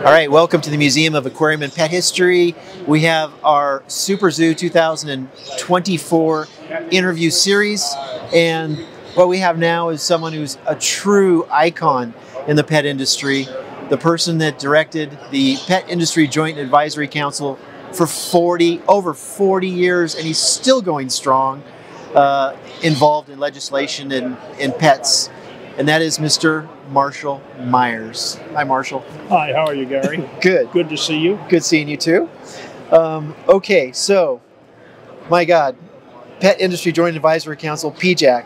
All right, welcome to the Museum of Aquarium and Pet History. We have our Super Zoo 2024 interview series, and what we have now is someone who's a true icon in the pet industry, the person that directed the Pet Industry Joint Advisory Council for over 40 years, and he's still going strong, involved in legislation in pets, and that is Mr. Marshall Meyers. Hi, Marshall. Hi, how are you, Gary? Good. Good to see you. Good seeing you too. Okay, so, my God, Pet Industry Joint Advisory Council, PJAC.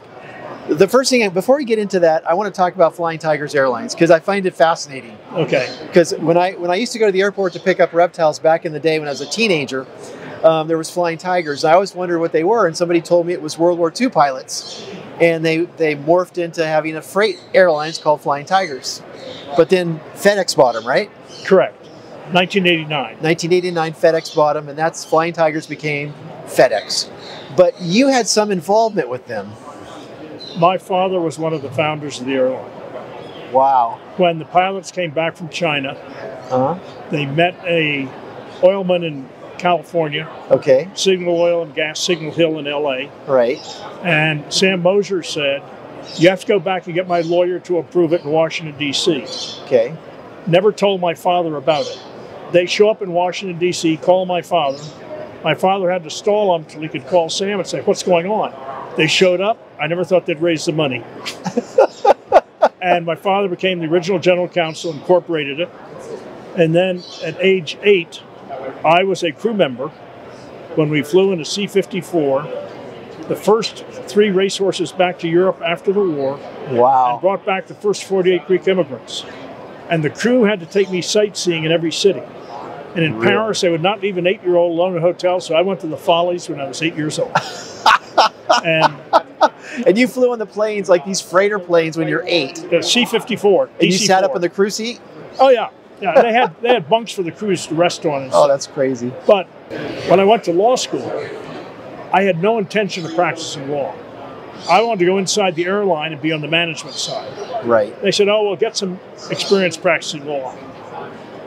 The first thing, before we get into that, I want to talk about Flying Tigers Airlines because I find it fascinating. Okay. Because when I used to go to the airport to pick up reptiles back in the day when I was a teenager, there was Flying Tigers. I always wondered what they were, and somebody told me it was World War II pilots. And they morphed into having a freight airlines called Flying Tigers. But then FedEx bought them, right? Correct. 1989. 1989, FedEx bought them, and that's Flying Tigers became FedEx. But you had some involvement with them. My father was one of the founders of the airline. Wow. When the pilots came back from China, they met a oilman in California. Okay. Signal Oil and Gas, Signal Hill in LA. Right. And Sam Moser said, you have to go back and get my lawyer to approve it in Washington, D.C. Okay. Never told my father about it. They show up in Washington, D.C., call my father. My father had to stall them until he could call Sam and say, what's going on? They showed up. I never thought they'd raise the money. And my father became the original general counsel, incorporated it. And then at age 8, I was a crew member when we flew in a C-54, the first 3 racehorses back to Europe after the war. Wow. And brought back the first 48 Greek immigrants. And the crew had to take me sightseeing in every city. And in Paris, they would not leave an 8-year-old alone in a hotel, so I went to the Follies when I was 8 years old. And you flew on the planes like these freighter planes when you're 8. The C-54. And you sat up in the crew seat? Oh, yeah. Yeah, they had bunks for the crews to rest on. And stuff. That's crazy. But when I went to law school, I had no intention of practicing law. I wanted to go inside the airline and be on the management side. Right. They said, oh, well, get some experience practicing law.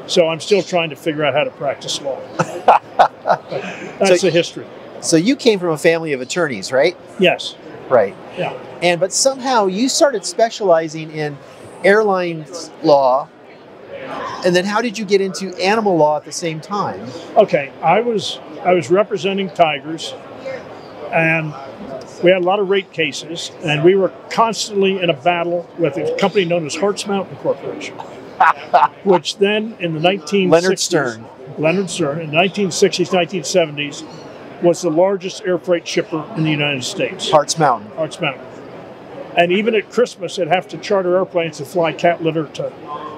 So I'm still trying to figure out how to practice law. That's the history. So you came from a family of attorneys, right? Yes. Right. Yeah. But somehow you started specializing in airlines law. And then how did you get into animal law at the same time? Okay, I was representing tigers, and we had a lot of rate cases, and we were constantly in a battle with a company known as Hartz Mountain Corporation, which then in the 1960s... Leonard Stern, in the 1960s, 1970s, was the largest air freight shipper in the United States. Hartz Mountain. Hartz Mountain. And even at Christmas, they'd have to charter airplanes to fly cat litter to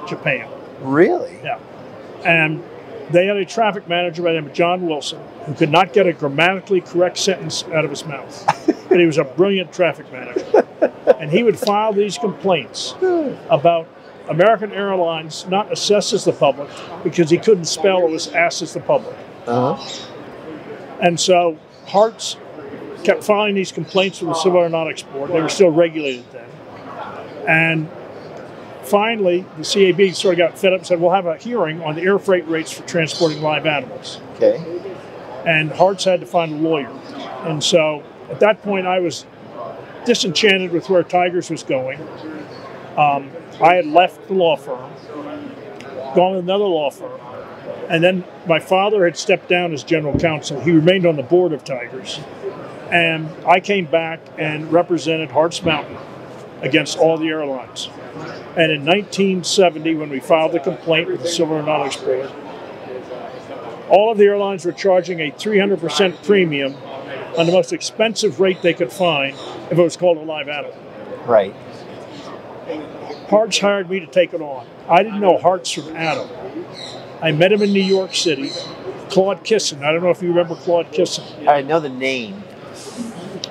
Japan. Really? Yeah. And they had a traffic manager by the name of John Wilson who could not get a grammatically correct sentence out of his mouth. But he was a brilliant traffic manager. And he would file these complaints about American Airlines not assessed as the public because he couldn't spell, it was asked as the public. And so Hartz kept filing these complaints with the Civil Aeronautics Board. They were still regulated then. And finally, the CAB sort of got fed up and said, we'll have a hearing on the air freight rates for transporting live animals. Okay. And Hartz had to find a lawyer. And so at that point, I was disenchanted with where Tigers was going. I had left the law firm, gone to another law firm, and then my father had stepped down as general counsel. He remained on the board of Tigers. And I came back and represented Hartz Mountain against all the airlines. And in 1970, when we filed the complaint with the Civil Aeronautics Board, all of the airlines were charging a 300% premium on the most expensive rate they could find if it was called a live animal. Right. Hartz hired me to take it on. I didn't know Hartz from Adam. I met him in New York City. Claude Kissin. I don't know if you remember Claude Kissin. I know the name.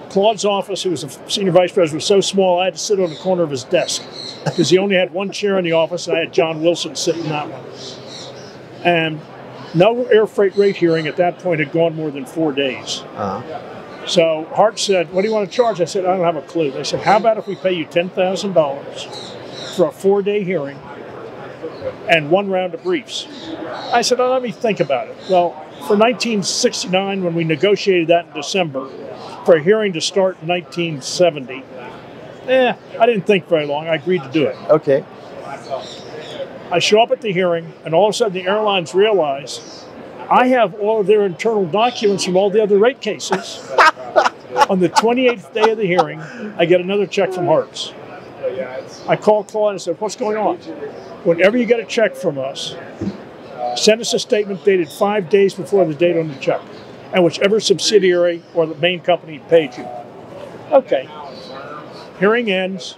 Claude's office, who was a senior vice president, was so small I had to sit on the corner of his desk because he only had one chair in the office, and I had John Wilson sitting in that one. And no air freight rate hearing at that point had gone more than 4 days. So Hart said, what do you want to charge? I said, I don't have a clue. They said, how about if we pay you $10,000 for a 4-day hearing and 1 round of briefs. I said, oh, let me think about it. Well, for 1969, when we negotiated that in December, for a hearing to start in 1970, I didn't think very long. I agreed to do it. Okay. I show up at the hearing, and all of a sudden the airlines realize I have all of their internal documents from all the other rate cases. On the 28th day of the hearing, I get another check from Hartz. I called Claude and said, what's going on? Whenever you get a check from us, send us a statement dated 5 days before the date on the check, and whichever subsidiary or the main company paid you. Okay. Hearing ends.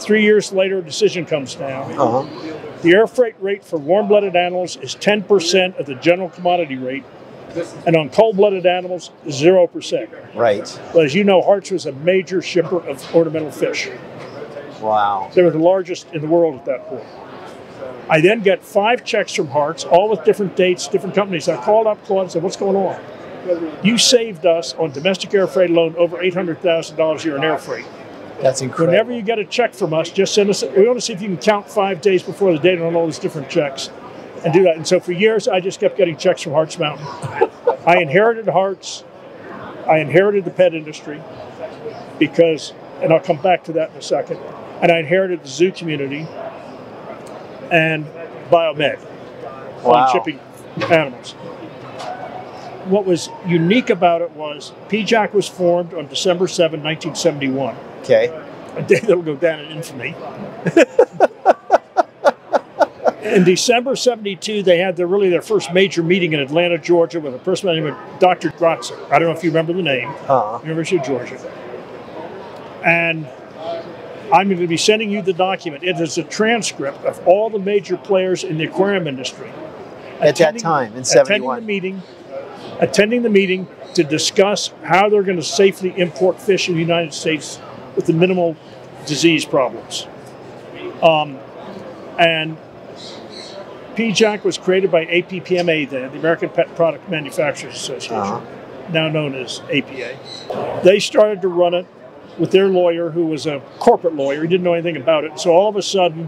3 years later, a decision comes down. The air freight rate for warm-blooded animals is 10% of the general commodity rate, and on cold-blooded animals, 0%. Right. But as you know, Hartz was a major shipper of ornamental fish. Wow. They were the largest in the world at that point. I then get 5 checks from Hartz, all with different dates, different companies. I called up Claude and said, what's going on? You saved us on domestic air freight alone over $800,000 a year in air freight. That's incredible. Whenever you get a check from us, just send us. We want to see if you can count 5 days before the date on all these different checks and do that. And so for years, I just kept getting checks from Hartz Mountain. I inherited Hartz. I inherited the pet industry because, and I'll come back to that in a second, and I inherited the zoo community and biomed on shipping animals. What was unique about it was PJAC was formed on December 7, 1971. Okay. A day that'll go down in infamy. In December 72, they had their first major meeting in Atlanta, Georgia, with a person by the name of Dr. Grotzer. I don't know if you remember the name. University of Georgia. And I'm going to be sending you the document. It is a transcript of all the major players in the aquarium industry. At that time, in 71. Attending the meeting to discuss how they're going to safely import fish in the United States with the minimal disease problems. And PJAC was created by APPMA then, the American Pet Product Manufacturers Association, now known as APA. They started to run it with their lawyer, who was a corporate lawyer. He didn't know anything about it. So all of a sudden,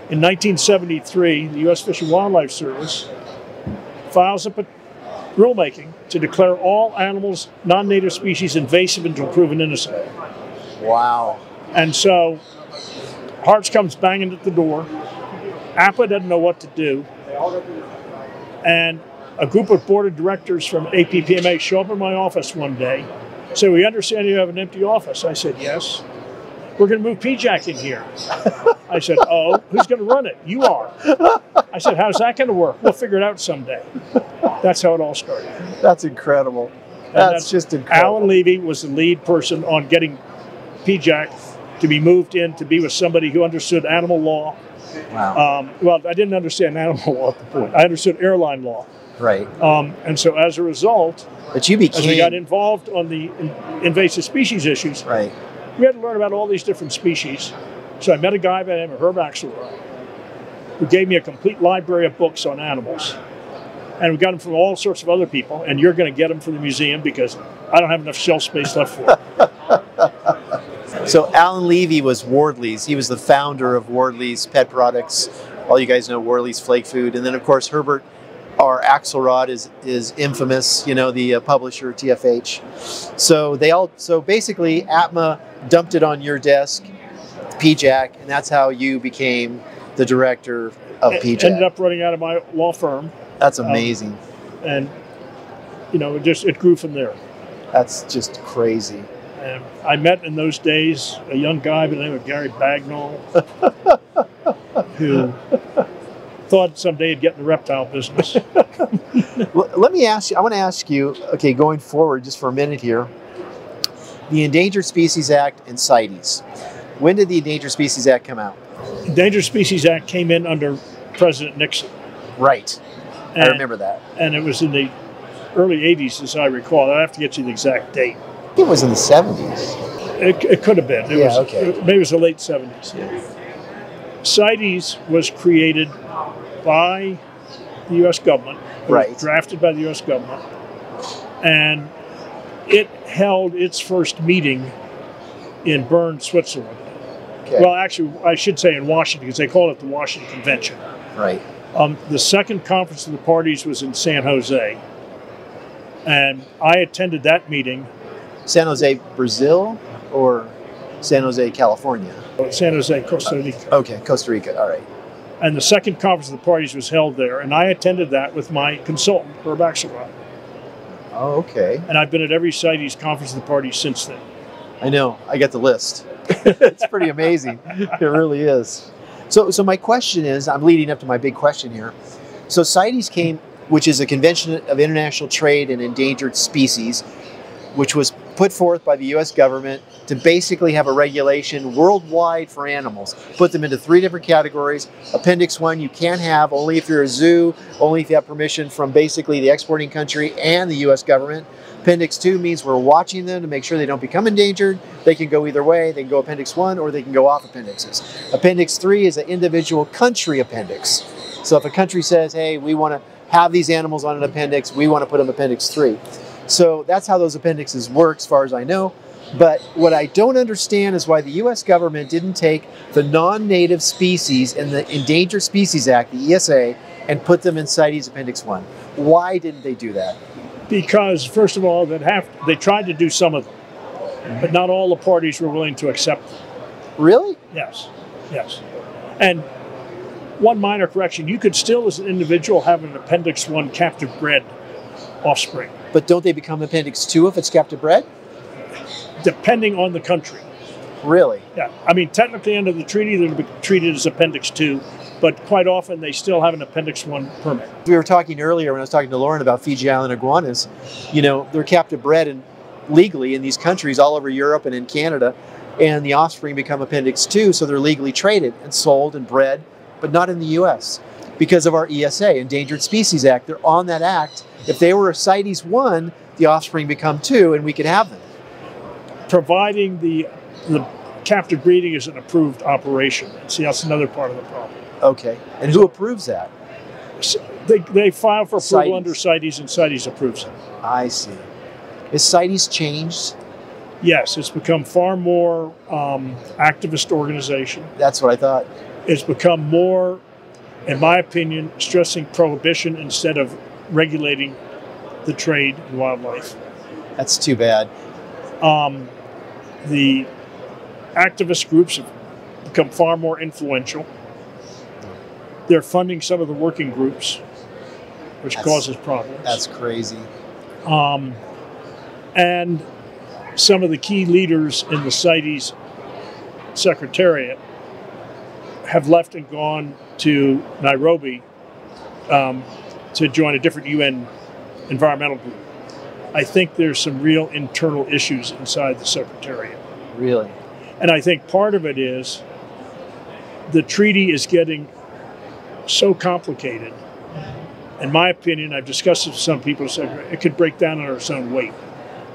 in 1973, the U.S. Fish and Wildlife Service files up a rulemaking to declare all animals, non-native species, invasive until proven innocent. Wow. And so Hartz comes banging at the door. APA doesn't know what to do. And a group of board of directors from APPMA show up in my office one day. So we understand you have an empty office. I said, yes. We're going to move PJAC in here. I said, oh, who's going to run it? You are. I said, how's that going to work? We'll figure it out someday. That's how it all started. That's incredible. That's just incredible. Alan Levy was the lead person on getting PJAC to be moved in to be with somebody who understood animal law. Wow. Well, I didn't understand animal law at the point. I understood airline law. Right. And so as a result, but you became... as we got involved on the invasive species issues, right, we had to learn about all these different species. So I met a guy by the name of Herb Axelrod, who gave me a complete library of books on animals. And we got them from all sorts of other people, and you're going to get them for the museum because I don't have enough shelf space left for it. So Alan Levy was Wardley's. He was the founder of Wardley's Pet Products. All you guys know Wardley's Flake Food. And then, of course, Herbert R. Axelrod is infamous, you know, the publisher, TFH. So basically, APMA dumped it on your desk, PJAC, and that's how you became the director of PJAC. Ended up running out of my law firm. That's amazing. And, you know, it grew from there. That's just crazy. And I met in those days a young guy by the name of Gary Bagnall, who thought someday he'd get in the reptile business. Let me ask you, I want to ask you, okay, going forward just for a minute here, the Endangered Species Act and CITES. When did the Endangered Species Act come out? Endangered Species Act came in under President Nixon. Right. I remember that. And it was in the early 80s, as I recall. I have to get you the exact date. I think it was in the 70s. It could have been. Maybe it was the late 70s. Yeah. CITES was created by the U.S. government. Right. Was drafted by the U.S. government. And it held its first meeting in Bern, Switzerland. Okay. Well, actually, I should say in Washington, because they call it the Washington Convention. Right. The second conference of the parties was in San Jose, and I attended that meeting. San Jose, Brazil, or San Jose, California? San Jose, Costa Rica. Okay, Costa Rica, all right. And the second conference of the parties was held there, and I attended that with my consultant, Herb Axelrod. Oh, okay. And I've been at every CITES conference of the parties since then. I know, I got the list. It's pretty amazing. It really is. So my question is, I'm leading up to my big question here. So CITES came, which is a Convention of International Trade in Endangered Species, which was put forth by the U.S. government to basically have a regulation worldwide for animals. Put them into 3 different categories. Appendix 1 you can't have only if you're a zoo, only if you have permission from basically the exporting country and the U.S. government. Appendix 2 means we're watching them to make sure they don't become endangered. They can go either way. They can go Appendix 1 or they can go off appendixes. Appendix 3 is an individual country appendix. So if a country says, hey, we want to have these animals on an appendix, we want to put them Appendix 3. So that's how those appendixes work as far as I know. But what I don't understand is why the U.S. government didn't take the non-native species in the Endangered Species Act, the ESA, and put them in CITES Appendix 1. Why didn't they do that? Because, first of all, they tried to do some of them, but not all the parties were willing to accept them. Really? Yes, yes. And one minor correction, you could still, as an individual, have an Appendix 1 captive bred offspring. But don't they become Appendix 2 if it's captive bred? Depending on the country. Really? Yeah. I mean, technically under the treaty, they'll be treated as Appendix 2, but quite often they still have an Appendix 1 permit. We were talking earlier when I was talking to Lauren about Fiji Island iguanas. You know, they're captive bred legally in these countries all over Europe and in Canada, and the offspring become Appendix 2, so they're legally traded and sold and bred, but not in the U.S. because of our ESA, Endangered Species Act. They're on that act. If they were a CITES 1, the offspring become 2, and we could have them. Providing the captive breeding is an approved operation. See, that's another part of the problem. Okay. And who approves that? They file for approval CITES. Under CITES, and CITES approves it. I see. Is CITES changed? Yes, it's become far more activist organization. That's what I thought. It's become more, in my opinion, stressing prohibition instead of regulating the trade in wildlife. That's too bad. The activist groups have become far more influential. They're funding some of the working groups, which causes problems. That's crazy. And some of the key leaders in the CITES Secretariat have left and gone to Nairobi to join a different UN environmental group. I think there's some real internal issues inside the Secretariat. Really? And I think part of it is the treaty is getting so complicated. In my opinion, I've discussed it with some people who said it could break down under its own weight.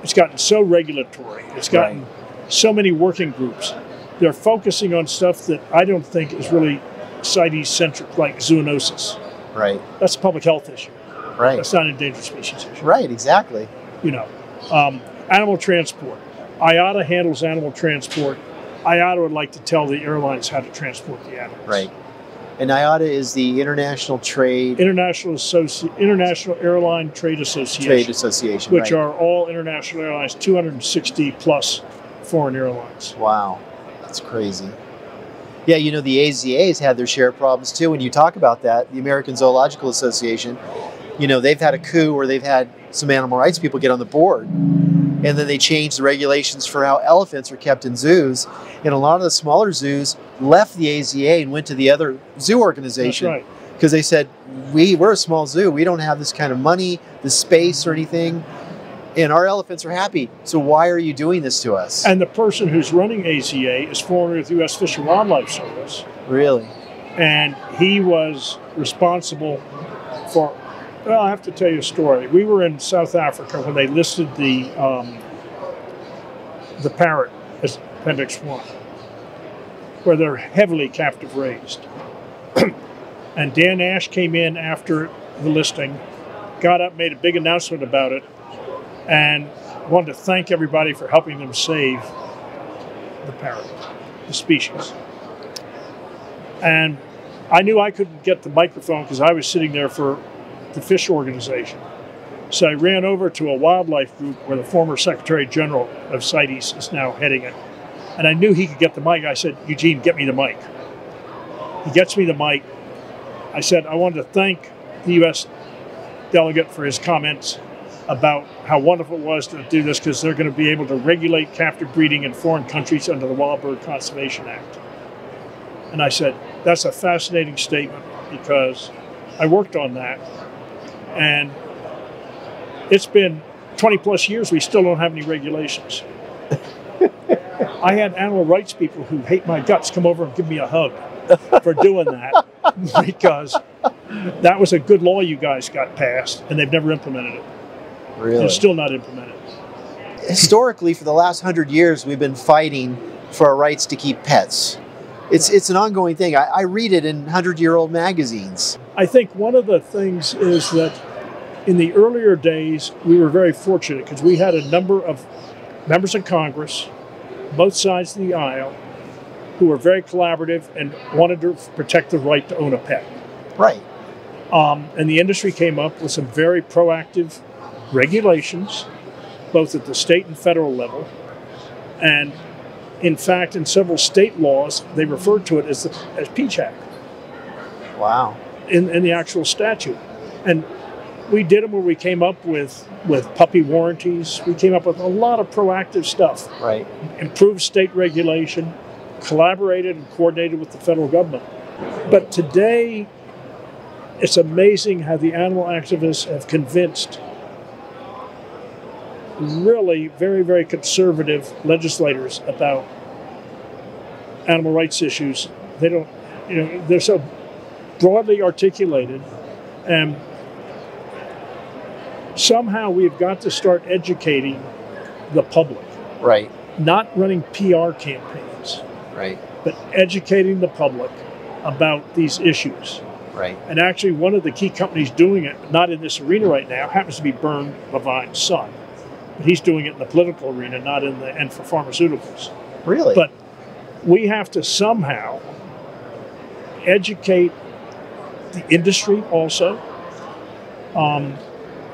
It's gotten so regulatory. It's gotten so many working groups. They're focusing on stuff that I don't think is really CITES-centric, like zoonosis. Right. That's a public health issue. Right. That's not an endangered species issue. Right, exactly. You know, animal transport. IATA handles animal transport. IATA would like to tell the airlines how to transport the animals. Right. And IATA is the International Airline Trade Association. Trade Association, which are all international airlines, 260 plus foreign airlines. Wow, that's crazy. Yeah, you know, the AZA's had their share of problems too. When you talk about that, the American Zoological Association, you know, they've had a coup where they've had some animal rights people get on the board. And then they changed the regulations for how elephants are kept in zoos. And a lot of the smaller zoos left the AZA and went to the other zoo organization. That's right. Because they said, we're a small zoo. We don't have this kind of money, the space or anything. And our elephants are happy. So why are you doing this to us? And the person who's running AZA is former with the U.S. Fish and Wildlife Service. Really? And he was responsible for... Well, I have to tell you a story. We were in South Africa when they listed the parrot as Appendix 1, where they're heavily captive raised. And Dan Ash came in after the listing, got up, made a big announcement about it, and wanted to thank everybody for helping them save the parrot. the species. And I knew I couldn't get the microphone because I was sitting there for the fish organization. So I ran over to a wildlife group where the former Secretary General of CITES is now heading it. And I knew he could get the mic. I said, Eugene, get me the mic. He gets me the mic. I said, I wanted to thank the U.S. delegate for his comments about how wonderful it was to do this because they're going to be able to regulate captive breeding in foreign countries under the Wild Bird Conservation Act. And I said, that's a fascinating statement because I worked on that. And it's been 20 plus years, we still don't have any regulations. I had animal rights people who hate my guts come over and give me a hug for doing that because that was a good law you guys got passed and they've never implemented it. Really? It's still not implemented. Historically, for the last 100 years, we've been fighting for our rights to keep pets. It's an ongoing thing. I read it in 100-year-old magazines. I think one of the things is that in the earlier days, we were very fortunate because we had a number of members of Congress, both sides of the aisle, who were very collaborative and wanted to protect the right to own a pet. Right. And the industry came up with some very proactive regulations, both at the state and federal level. And in fact, in several state laws, they referred to it as PCHAC. Wow. In the actual statute. And we did them where we came up with puppy warranties. We came up with a lot of proactive stuff. Right. Improved state regulation, collaborated and coordinated with the federal government. But today, it's amazing how the animal activists have convinced really very, very conservative legislators about animal rights issues. They don't, they're so broadly articulated, and somehow we've got to start educating the public. Right. Not running PR campaigns. Right. But educating the public about these issues. Right. And actually, one of the key companies doing it, not in this arena right now, happens to be Bern Levine's son. But he's doing it in the political arena, not in the and for pharmaceuticals. Really? But we have to somehow educate the industry also.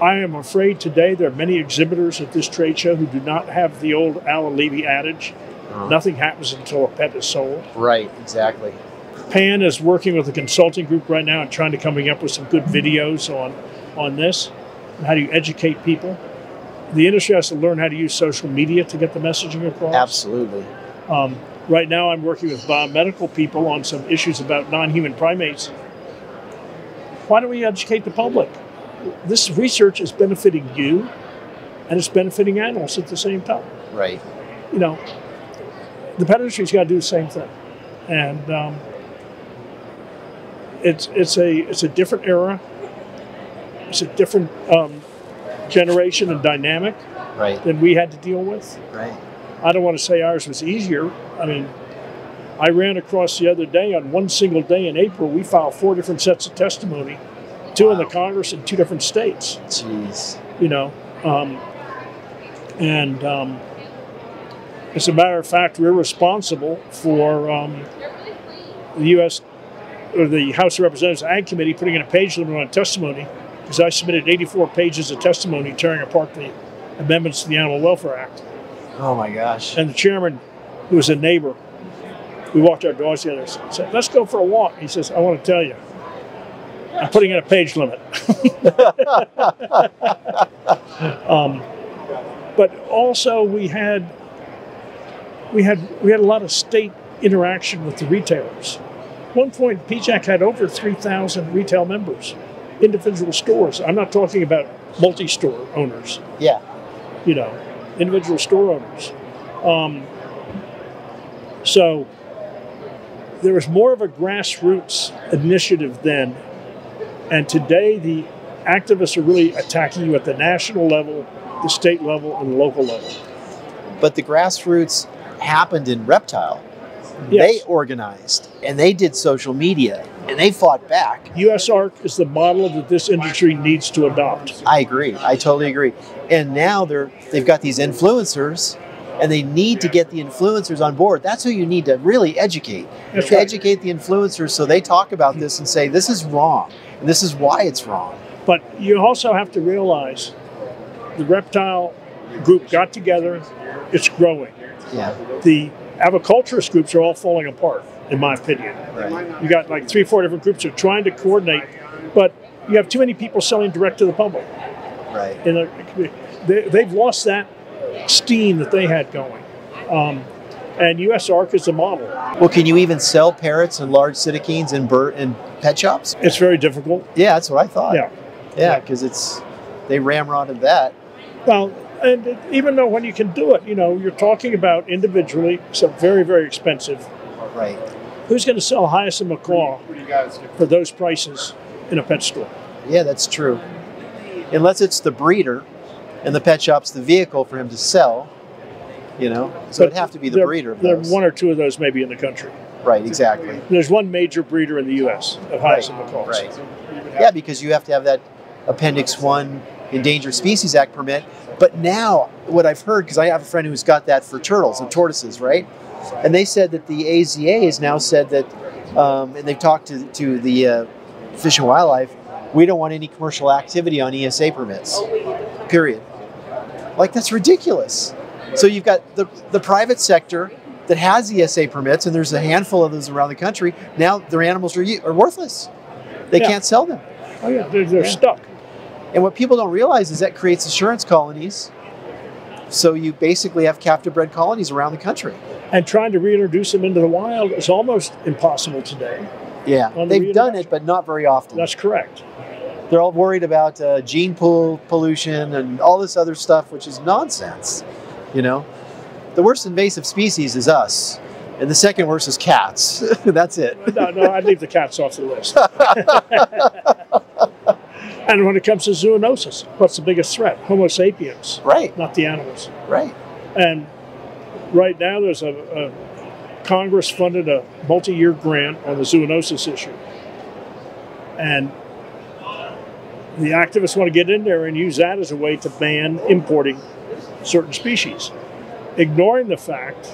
I am afraid today there are many exhibitors at this trade show who do not have the old Alan Levy adage, nothing happens until a pet is sold. Right, exactly. Pan is working with a consulting group right now and trying to coming up with some good videos on this, and how do you educate people. The industry has to learn how to use social media to get the messaging across. Absolutely. Right now I'm working with biomedical people on some issues about non-human primates. Why don't we educate the public? This research is benefiting you, and it's benefiting animals at the same time. Right. The pet industry's got to do the same thing, and it's a different era. It's a different generation and dynamic than we had to deal with. Right. I don't want to say ours was easier. I mean, I ran across the other day, on one single day in April, we filed 4 different sets of testimony, 2 in the Congress in 2 different states. Jeez. As a matter of fact, we're responsible for the U.S. or the House of Representatives Ag Committee putting in a page limit on testimony, because I submitted 84 pages of testimony tearing apart the amendments to the Animal Welfare Act. Oh my gosh. And the chairman, who was a neighbor, we walked our dogs together and said, let's go for a walk. He says, I want to tell you, I'm putting in a page limit. But also we had a lot of state interaction with the retailers. At one point, PCHAC had over 3,000 retail members, individual stores. I'm not talking about multi-store owners. Yeah. Individual store owners. So there was more of a grassroots initiative then, and today the activists are really attacking you at the national level, the state level, and the local level. But the grassroots happened in reptile. Yes. They organized, and they did social media, and they fought back. USARC is the model that this industry needs to adopt. I agree. I totally agree. And now they've got these influencers and they need to get the influencers on board. That's who you need to really educate. That's right. Educate the influencers so they talk about this and say, this is wrong, and this is why it's wrong. But you also have to realize the reptile group got together, it's growing. Yeah. The aviculturist groups are all falling apart, in my opinion. Right. You got like 3-4 different groups that are trying to coordinate, but you have too many people selling direct to the public. Right. And they've lost that steam that they had going. And U.S. Ark is the model. Well, can you even sell parrots and large citokines in pet shops? It's very difficult. Yeah, that's what I thought. Yeah. Yeah, because they ramrodded that. Well, and even though when you can do it, you're talking about individually, so very, very expensive. Right. Who's going to sell hyacinth macaw for those prices in a pet store? Yeah, that's true. Unless it's the breeder and the pet shop's the vehicle for him to sell, So But it'd have to be the breeder of There are those. one or two of those maybe in the country. Right, exactly. There's one major breeder in the U.S. of hyacinth macaws. Right. Yeah, because you have to have that Appendix 1 Endangered Species Act permit. But now, what I've heard, because I have a friend who's got that for turtles and tortoises, right? And they said that the AZA has now said that, and they've talked to the Fish and Wildlife, we don't want any commercial activity on ESA permits, period. Like, that's ridiculous. So you've got the private sector that has ESA permits, and there's a handful of those around the country. Now their animals are worthless. They can't sell them. Oh yeah, they're stuck. And what people don't realize is that creates assurance colonies. So you basically have captive bred colonies around the country. And trying to reintroduce them into the wild is almost impossible today. Yeah, they've done it, but not very often. That's correct. They're all worried about gene pool pollution and all this other stuff, which is nonsense. The worst invasive species is us, and the second worst is cats. That's it. No, I'd leave the cats off the list. And when it comes to zoonosis, what's the biggest threat? Homo sapiens. Right. Not the animals. Right. And right now there's a Congress funded a multi-year grant on the zoonosis issue. And the activists want to get in there and use that as a way to ban importing certain species, ignoring the fact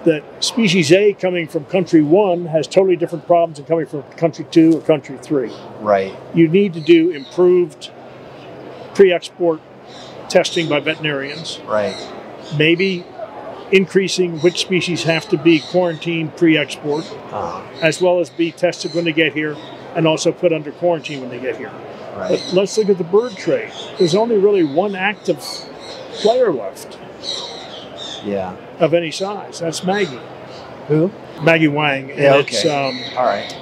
that species A coming from country 1 has totally different problems than coming from country 2 or country 3. Right. You need to do improved pre-export testing by veterinarians. Right. Maybe increasing which species have to be quarantined pre-export, as well as be tested when they get here and also put under quarantine when they get here. Right. But let's look at the bird trade. There's only really one active player left. Yeah. Of any size. That's Maggie. Who? Maggie Wang. And Yeah, okay. It's, all right.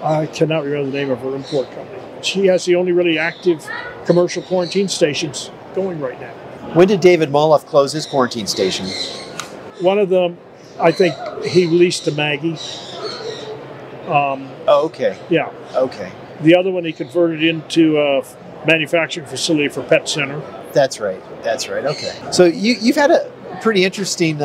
I cannot remember the name of her import company. She has the only really active commercial quarantine stations going right now. When did David MOAPH close his quarantine station? One of them, I think he leased to Maggie. Oh, okay. Yeah. Okay. The other one he converted into a manufacturing facility for Pet Center. That's right. That's right. Okay. So you've had a pretty interesting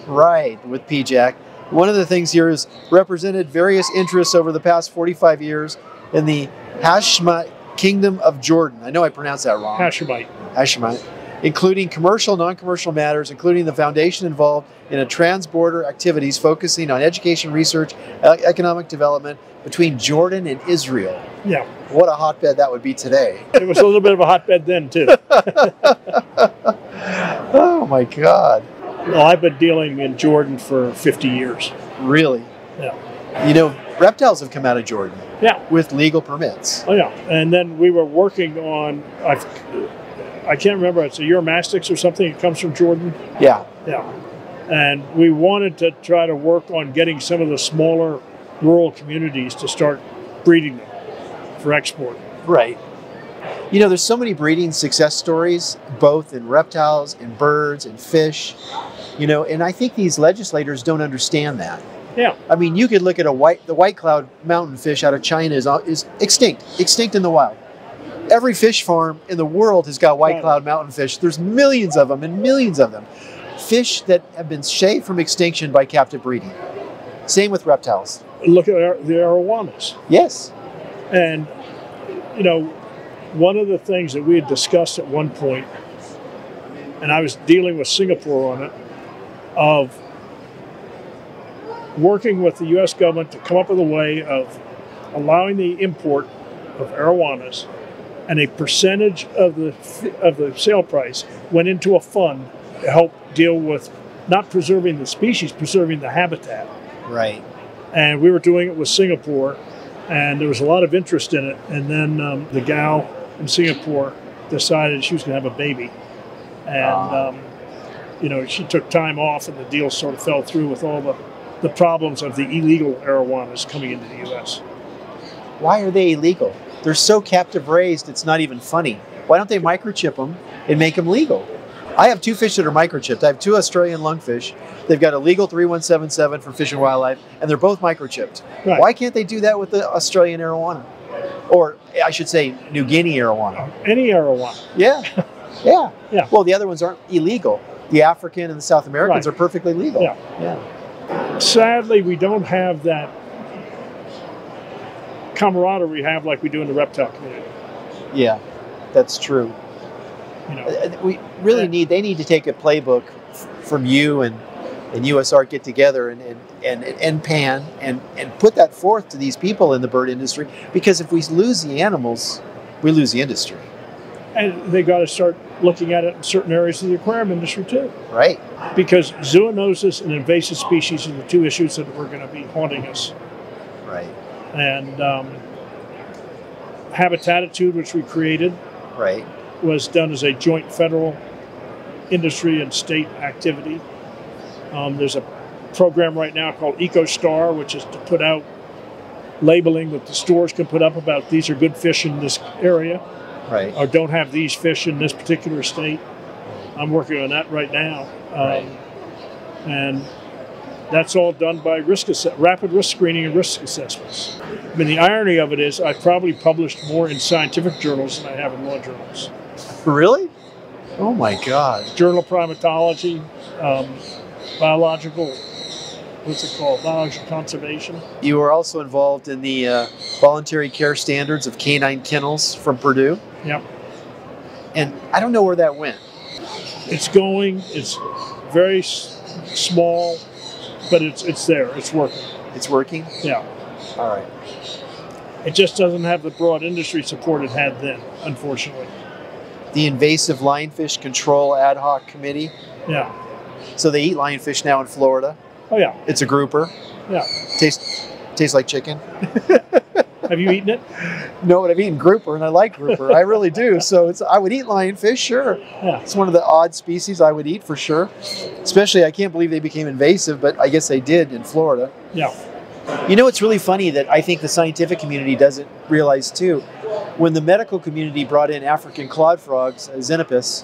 ride with PJAC. One of the things here is represented various interests over the past 45 years in the Hashemite Kingdom of Jordan. I know I pronounced that wrong. Hashemite. Including commercial, non-commercial matters, including the foundation involved in a trans-border activities focusing on education, research, economic development between Jordan and Israel. Yeah. What a hotbed that would be today. It was a little bit of a hotbed then, too. Oh, my God. Well, I've been dealing in Jordan for 50 years. Really? Yeah. Reptiles have come out of Jordan. Yeah. With legal permits. Oh, yeah. And then we were working on, I can't remember, it's a Euromastix or something. It comes from Jordan. Yeah. Yeah. And we wanted to try to work on getting some of the smaller rural communities to start breeding them for export. Right. There's so many breeding success stories, both in reptiles, in birds, in fish, and I think these legislators don't understand that. Yeah. I mean, you could look at the white cloud mountain fish out of China is extinct in the wild. Every fish farm in the world has got white cloud mountain fish. There's millions of them and millions of them. Fish that have been saved from extinction by captive breeding. Same with reptiles. Look at the arowanas. Yes. And, one of the things that we had discussed at one point, and I was dealing with Singapore on it, of working with the U.S. government to come up with a way of allowing the import of arowanas, and a percentage of the sale price went into a fund to help deal with not preserving the species, preserving the habitat. Right. And we were doing it with Singapore, and there was a lot of interest in it. And then the gal in Singapore decided she was going to have a baby, and she took time off, and the deal sort of fell through with all the problems of the illegal arowanas coming into the U.S. Why are they illegal? They're so captive raised, it's not even funny. Why don't they microchip them and make them legal? I have 2 fish that are microchipped. I have 2 Australian lungfish. They've got a legal 3177 for Fish and Wildlife, and they're both microchipped. Right. Why can't they do that with the Australian arowana? Or I should say New Guinea arowana. Any arowana. Yeah. Yeah. Yeah. Well, the other ones aren't illegal. The African and the South Americans Right. are perfectly legal. Yeah. Yeah. Sadly, we don't have that camaraderie we have like we do in the reptile community. Yeah, that's true. We really they need to take a playbook from you and USART get together and PAN and put that forth to these people in the bird industry, because if we lose the animals, we lose the industry. And they got to start looking at it in certain areas of the aquarium industry too. Right. Because zoonosis and invasive species are the 2 issues that are going to be haunting us. Right. And Habitatitude, which we created, right, was done as a joint federal industry and state activity. There's a program right now called EcoStar, which is to put out labeling that the stores can put up about these are good fish in this area, right, or don't have these fish in this particular state. I'm working on that right now. Right. And that's all done by rapid risk screening and risk assessments. I mean, the irony of it is I probably published more in scientific journals than I have in law journals. Really? Oh my God. Journal of Primatology, biological, what's it called? Biological conservation. You were also involved in the voluntary care standards of canine kennels from Purdue. Yep. And I don't know where that went. It's very small, but it's there. It's working. It's working? Yeah. All right. It just doesn't have the broad industry support it had then, unfortunately. The Invasive Lionfish Control Ad Hoc Committee. Yeah. So they eat lionfish now in Florida. Oh, yeah. It's a grouper. Yeah. Tastes like chicken. Have you eaten it? No, but I've eaten grouper, and I like grouper. I really do. So I would eat lionfish, sure. Yeah. It's one of the odd species I would eat for sure. Especially, I can't believe they became invasive, but I guess they did in Florida. Yeah. You know, it's really funny that I think the scientific community doesn't realize too. When the medical community brought in African clawed frogs, Xenopus,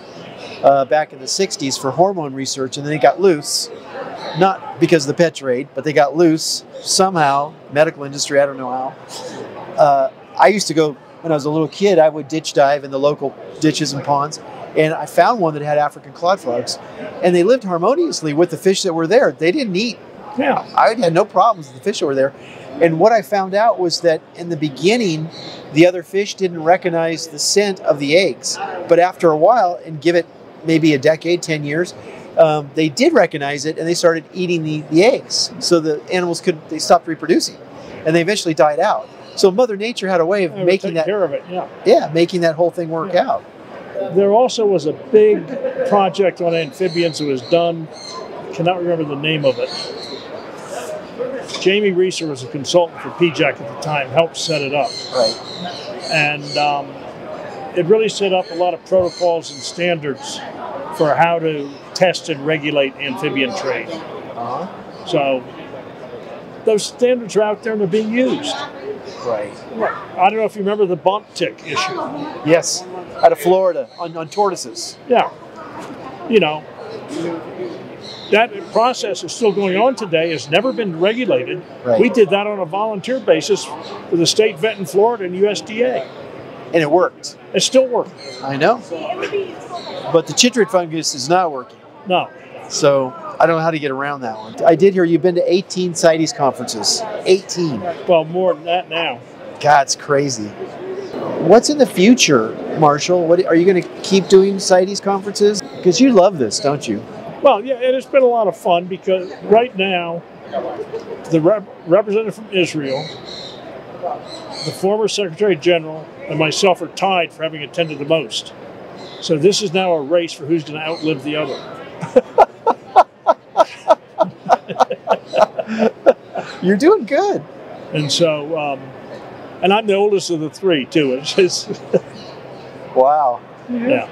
back in the 60s for hormone research, and then they got loose, not because of the pet trade, but they got loose somehow, medical industry, I don't know how. I used to go, when I was a little kid, I would ditch dive in the local ditches and ponds, and I found one that had African clawed frogs, and they lived harmoniously with the fish that were there. They didn't eat. Yeah. I had no problems with the fish that were there. And what I found out was that in the beginning, the other fish didn't recognize the scent of the eggs. But after a while, and give it maybe a decade, 10 years, they did recognize it, and they started eating the eggs. So the animals they stopped reproducing, and they eventually died out. So Mother Nature had a way of making that care of it. Yeah. Yeah, making that whole thing work out. There also was a big project on amphibians that was done. I cannot remember the name of it. Jamie Reeser was a consultant for PJAC at the time, helped set it up. Right. And it really set up a lot of protocols and standards for how to test and regulate amphibian trade. Uh-huh. So those standards are out there and they're being used. Right. I don't know if you remember the bump tick issue. Yes, out of Florida on tortoises. Yeah. You know, that process is still going on today. It's never been regulated. Right. We did that on a volunteer basis with the state vet in Florida and USDA. And it worked. It's still working. I know. But the chytrid fungus is not working. No. So I don't know how to get around that one. I did hear you've been to 18 CITES conferences. 18. Well, more than that now. God, it's crazy. What's in the future, Marshall? What are you going to keep doing CITES conferences? Because you love this, don't you? Well, yeah, and it's been a lot of fun because right now, the representative from Israel, the former Secretary General, and myself are tied for having attended the most. So this is now a race for who's going to outlive the other. You're doing good. And so, and I'm the oldest of the three, too. It's just, wow. yeah.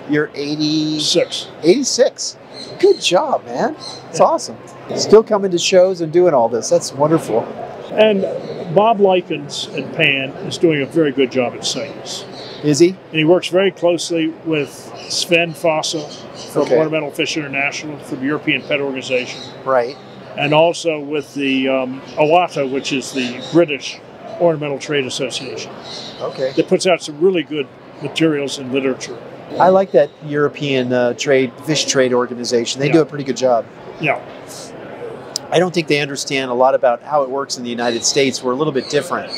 You're 86. 6. 86. Good job, man. It's awesome. Still coming to shows and doing all this. That's wonderful. And Bob Likens in Pan is doing a very good job at CITES. Is he? And he works very closely with Sven Fossa from Ornamental Fish International, from the European Pet Organization. Right. And also with the OATA, which is the British Ornamental Trade Association. Okay. That puts out some really good materials and literature. I like that European fish trade organization. They do a pretty good job. Yeah. I don't think they understand a lot about how it works in the United States. We're a little bit different.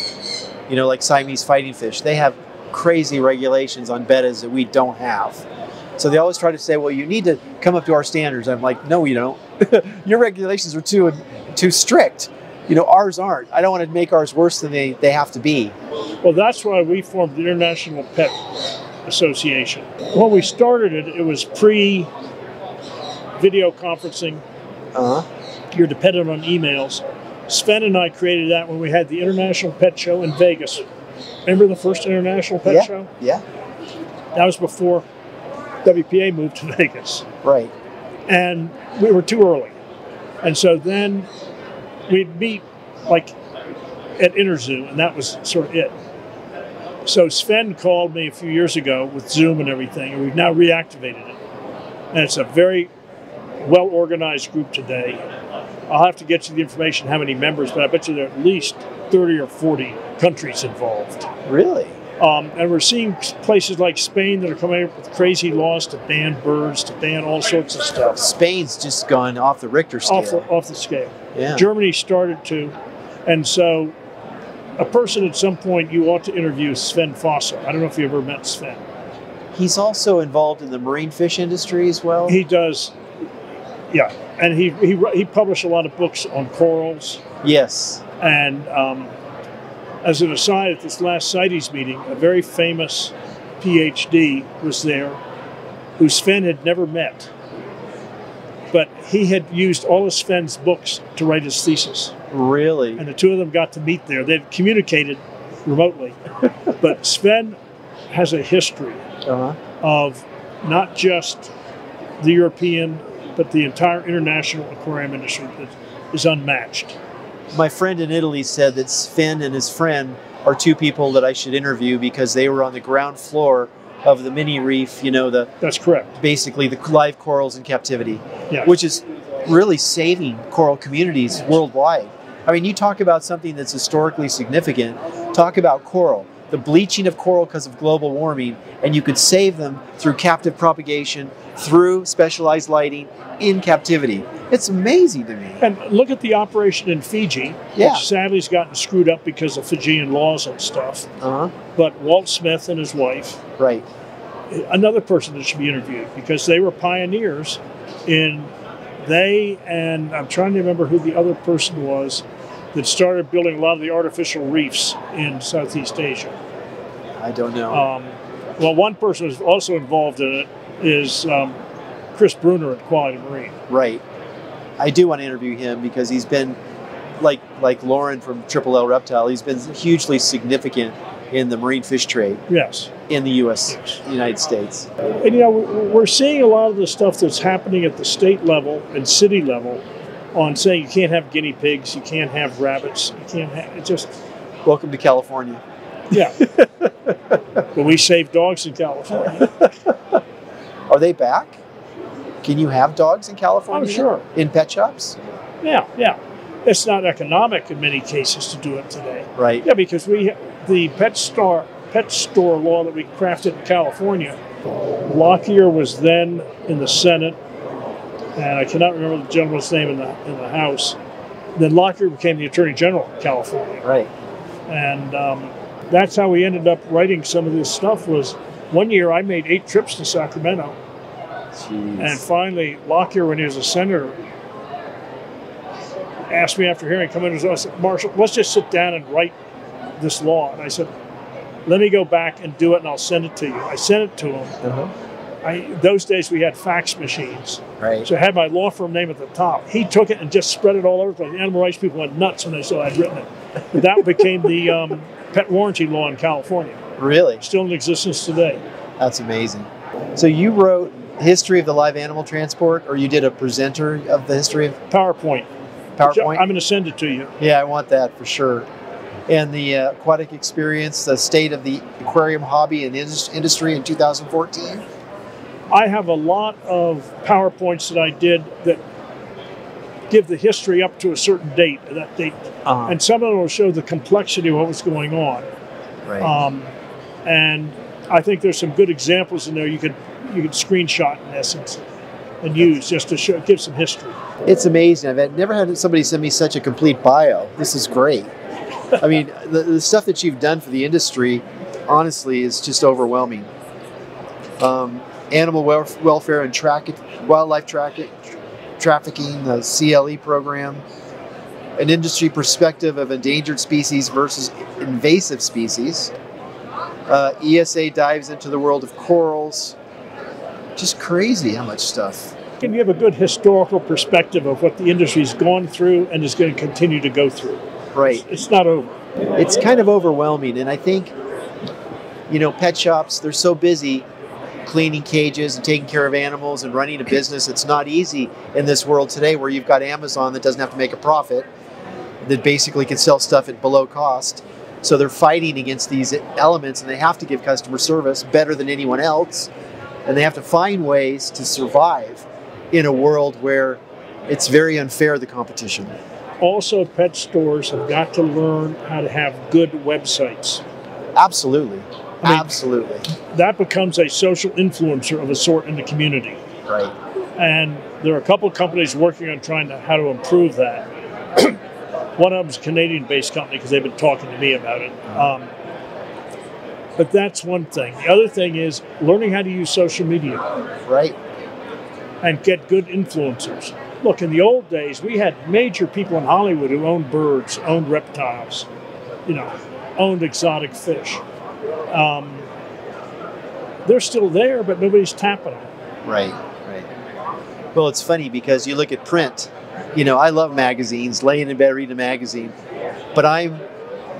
You know, like Siamese fighting fish. They have crazy regulations on bettas that we don't have. So they always try to say, well, you need to come up to our standards. I'm like, no, you don't. Your regulations are too strict. You know, ours aren't. I don't want to make ours worse than they have to be. Well, that's why we formed the International Pet Association. When we started it, it was pre-video conferencing. You're dependent on emails. Sven and I created that when we had the International Pet Show in Vegas. Remember the first International Pet Show? Yeah. That was before WPA moved to Vegas. Right. And we were too early. And so then we'd meet like at Interzoo, and that was sort of it. So Sven called me a few years ago with Zoom and everything, and we've now reactivated it. And it's a very well-organized group today. I'll have to get you the information, how many members, but I bet you there are at least 30 or 40 countries involved. Really? And we're seeing places like Spain that are coming up with crazy laws to ban birds, to ban all sorts of stuff. Spain's just gone off the Richter scale. Off the scale. Yeah. Germany started to. And so a person at some point you ought to interview Sven Fossa. I don't know if you ever met Sven. He's also involved in the marine fish industry as well? He does, yeah. And he published a lot of books on corals. Yes. And as an aside, at this last CITES meeting, a very famous PhD was there who Sven had never met. But he had used all of Sven's books to write his thesis. Really? And the two of them got to meet there. They'd communicated remotely. But Sven has a history of not just the European, but the entire international aquarium industry that is unmatched. My friend in Italy said that Sven and his friend are two people that I should interview because they were on the ground floor of the mini reef, you know, That's correct. Basically the live corals in captivity, yes. Which is really saving coral communities worldwide. I mean, you talk about something that's historically significant, talk about coral, the bleaching of coral because of global warming, and you could save them through captive propagation, through specialized lighting in captivity. It's amazing to me. And look at the operation in Fiji, which sadly has gotten screwed up because of Fijian laws and stuff. But Walt Smith and his wife, right, another person that should be interviewed because they were pioneers in, and I'm trying to remember who the other person was that started building a lot of the artificial reefs in Southeast Asia. I don't know. Well, one person who's also involved in it is Chris Bruner at Quality Marine. Right. I do want to interview him because he's been, like Lauren from Triple L Reptile, he's been hugely significant in the marine fish trade. Yes. In the U.S., United States. And you know, we're seeing a lot of the stuff that's happening at the state level and city level on saying you can't have guinea pigs, you can't have rabbits, you can't have, it just... Welcome to California. Yeah. But we save dogs in California. Are they back? Can you have dogs in California? Oh, sure. In pet shops? Yeah, yeah. It's not economic in many cases to do it today. Right. Yeah, because the pet store law that we crafted in California, Lockyer was then in the Senate, and I cannot remember the gentleman's name in the House. Then Lockyer became the Attorney General of California. Right. And that's how we ended up writing some of this stuff. Was one year I made 8 trips to Sacramento. Jeez. And finally, Lockyer, when he was a senator, asked me after hearing, come in and I said, Marshall, let's just sit down and write this law. And I said, let me go back and do it and I'll send it to you. I sent it to him. Those days we had fax machines. Right. So I had my law firm name at the top. He took it and just spread it all over. The animal rights people went nuts when they saw I'd written it. But that became the pet warranty law in California. Really? Still in existence today. That's amazing. So you wrote History of the Live Animal Transport, or you did a presenter of the history of PowerPoint. PowerPoint? I'm going to send it to you. Yeah, I want that for sure. And the aquatic experience, the state of the aquarium hobby and industry in 2014? I have a lot of PowerPoints that I did that give the history up to a certain date, that date. And some of them will show the complexity of what was going on. Right. And I think there's some good examples in there you could screenshot in essence and use just to show, give some history. It's amazing. I've never had somebody send me such a complete bio. This is great. I mean, the stuff that you've done for the industry, honestly, is just overwhelming. Animal welfare and wildlife trafficking, the CLE program, an industry perspective of endangered species versus invasive species. ESA dives into the world of corals. Just crazy how much stuff. Can you have a good historical perspective of what the industry's gone through and is going to continue to go through? Right. It's not over. It's kind of overwhelming, and I think, pet shops, they're so busy cleaning cages and taking care of animals and running a business. It's not easy in this world today where you've got Amazon that doesn't have to make a profit, that basically can sell stuff at below cost. So they're fighting against these elements, and they have to give customer service better than anyone else, and they have to find ways to survive in a world where it's very unfair, the competition. Also, pet stores have got to learn how to have good websites. Absolutely. Absolutely. That becomes a social influencer of a sort in the community. Right. And there are a couple of companies working on how to improve that. One of them is a Canadian-based company because they've been talking to me about it. But that's one thing. The other thing is learning how to use social media. Right. And get good influencers. Look, in the old days, we had major people in Hollywood who owned birds, owned reptiles, owned exotic fish. They're still there, but nobody's tapping them. Right. Well, it's funny because you look at print. I love magazines, laying in bed reading a magazine, but I'm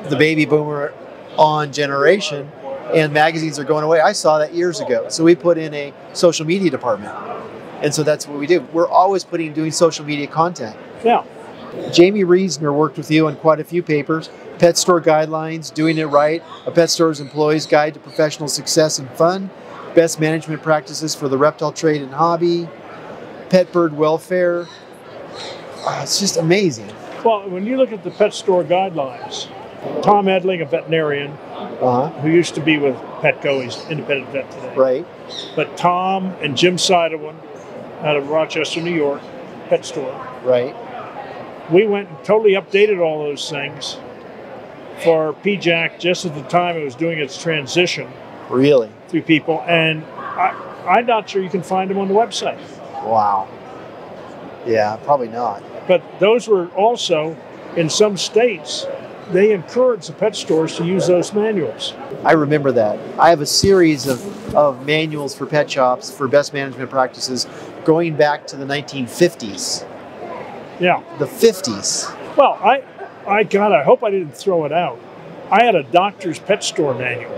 the baby boomer on generation, and magazines are going away. I saw that years ago. So we put in a social media department. And so that's what we do. We're always doing social media content. Yeah. Jamie Reesner worked with you on quite a few papers. Pet Store Guidelines, Doing It Right, A Pet Store's Employees Guide to Professional Success and Fun, Best Management Practices for the Reptile Trade and Hobby, Pet Bird Welfare. It's just amazing. Well, when you look at the Pet Store Guidelines, Tom Edling, a veterinarian, who used to be with Petco, he's independent vet today. Right. But Tom and Jim Sidewan out of Rochester, New York, Pet Store. Right. We went and totally updated all those things for PJAC just at the time it was doing its transition. Really? Through people. And I'm not sure you can find them on the website. Wow. Yeah, probably not. But those were also, in some states, they encourage the pet stores to use those manuals. I remember that. I have a series of manuals for pet shops for best management practices going back to the 1950s. Yeah. The 50s. Well, I hope I didn't throw it out. I had a doctor's pet store manual.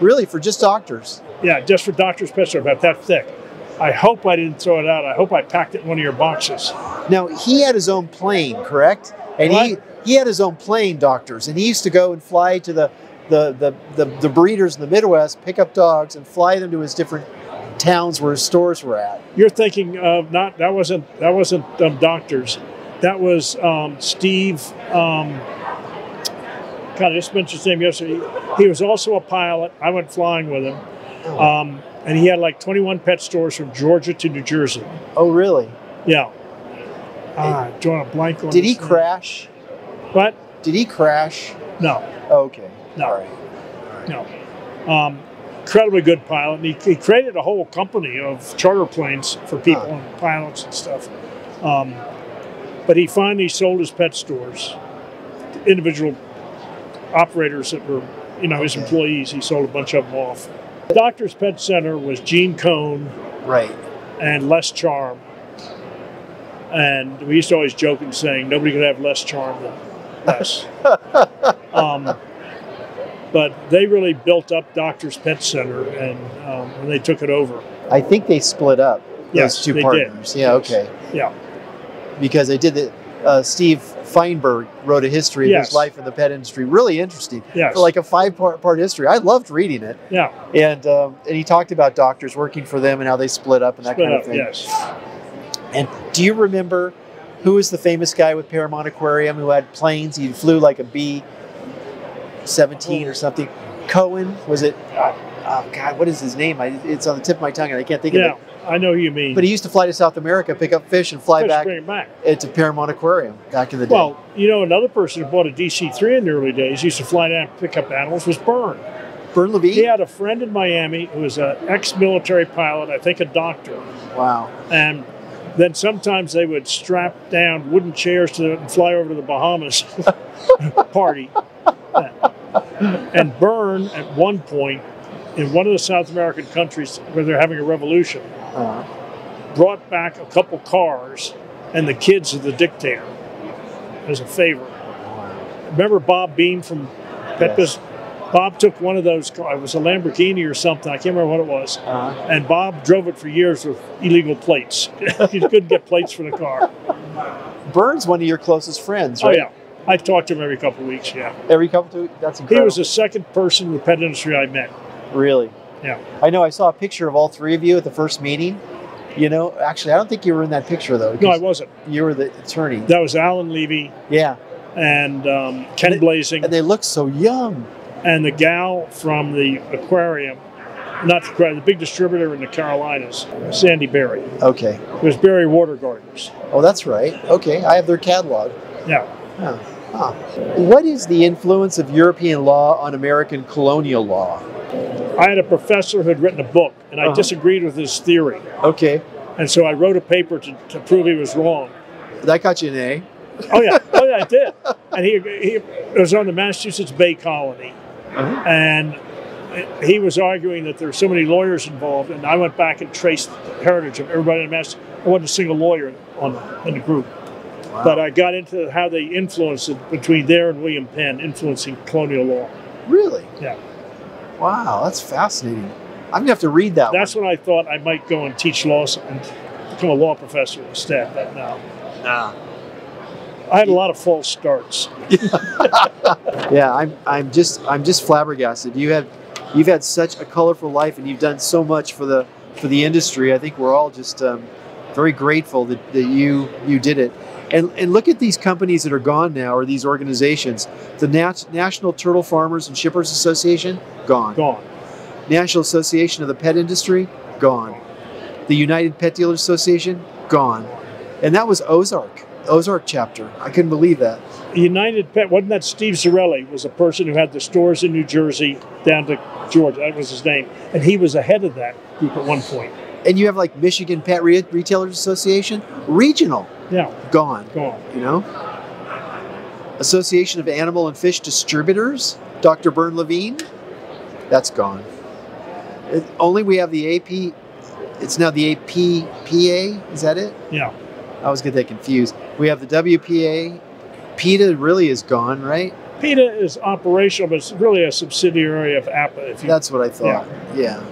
Really? For just doctors? Yeah, just for doctor's pet store, about that thick. I hope I didn't throw it out. I hope I packed it in one of your boxes. Now, he had his own plane, correct? And he had his own plane, doctors, and he used to go and fly to the breeders in the Midwest, pick up dogs, and fly them to his different towns where his stores were at. You're thinking of that wasn't doctors. That was Steve. God, I just mentioned his name yesterday. He was also a pilot. I went flying with him. And he had like 21 pet stores from Georgia to New Jersey. Oh, really? Yeah. Drawing a blank on Did he crash? What? Did he crash? No. Oh, okay. No. All right. No. Incredibly good pilot. And he created a whole company of charter planes for people and pilots and stuff. But he finally sold his pet stores to individual operators that were, his employees. He sold a bunch of them off. The Doctor's Pet Center was Gene Cohn, right, and Les Charm. And we used to always joke and saying nobody could have less charm than Les. But they really built up Doctor's Pet Center, and when they took it over. I think they split up those two partners. Did. Yeah, okay. Yeah. Because they did the, Steve Feinberg wrote a history of his life in the pet industry. Really interesting. Yes. For like a 5-part history. I loved reading it. Yeah. And he talked about doctors working for them and how they split up and that kind of thing. Yes. And do you remember who was the famous guy with Paramount Aquarium who had planes? He flew like a B-17 or something. Cohen, was it? Oh God, what is his name? It's on the tip of my tongue and I can't think of it. Yeah, I know who you mean. But he used to fly to South America, pick up fish, and fly back to Paramount Aquarium back in the day. Well, another person who bought a DC-3 in the early days, used to fly down and pick up animals, was Byrne. Byrne Levine? He had a friend in Miami who was an ex-military pilot, I think a doctor. Wow. And then sometimes they would strap down wooden chairs to it and fly over to the Bahamas party. And Byrne, at one point, in one of the South American countries where they're having a revolution, brought back a couple cars and the kids of the dictator as a favor. Remember Bob Bean from Petbus? Bob took one of those cars. It was a Lamborghini or something. I can't remember what it was. And Bob drove it for years with illegal plates. He couldn't get plates for the car. Byrne's one of your closest friends, right? Oh, yeah. I talk to him every couple of weeks, yeah. Every couple of weeks? That's incredible. He was the second person in the pet industry I met. Really? Yeah. I know. I saw a picture of all three of you at the first meeting. Actually, I don't think you were in that picture, though. No, I wasn't. You were the attorney. That was Alan Levy. Yeah. And Ken Blazing. And they looked so young. And the gal from the aquarium, not the aquarium, the big distributor in the Carolinas, Sandy Berry. Okay. It was Berry Water Gardeners. Oh, that's right. Okay. I have their catalog. Yeah. Huh. Huh. What is the influence of European law on American colonial law? I had a professor who had written a book, and I disagreed with his theory. Okay. And so I wrote a paper to prove he was wrong. That got you an A? Oh, yeah. Oh, yeah, I did. And he was on the Massachusetts Bay Colony. And he was arguing that there were so many lawyers involved, and I went back and traced the heritage of everybody in Massachusetts. I wasn't a single lawyer in the group. Wow. But I got into how they influenced it between there and William Penn, influencing colonial law. Really? Yeah. Wow, that's fascinating. I'm going to have to read that That's when I thought I might go and teach law and become a law professor instead, but no. Nah. I had a lot of false starts. Yeah, I'm just flabbergasted. You've had such a colorful life, and you've done so much for the industry. I think we're all just very grateful that you did it. And look at these companies that are gone now, or these organizations. The National Turtle Farmers and Shippers Association, gone. Gone. National Association of the Pet Industry, gone. The United Pet Dealers Association, gone. And that was Ozark chapter. I couldn't believe that. United Pet, wasn't that Steve Zarelli, was a person who had the stores in New Jersey down to Georgia. That was his name. And he was ahead of that group at one point. And you have like Michigan Pet Retailers Association, regional. Yeah. Gone. Association of Animal and Fish Distributors, Dr. Byrne Levine, that's gone. Only we have the AP, it's now the APPA, is that it? Yeah. I was getting that confused. We have the WPA. PETA really is gone, right? PETA is operational, but it's really a subsidiary of APA. That's what I thought, yeah.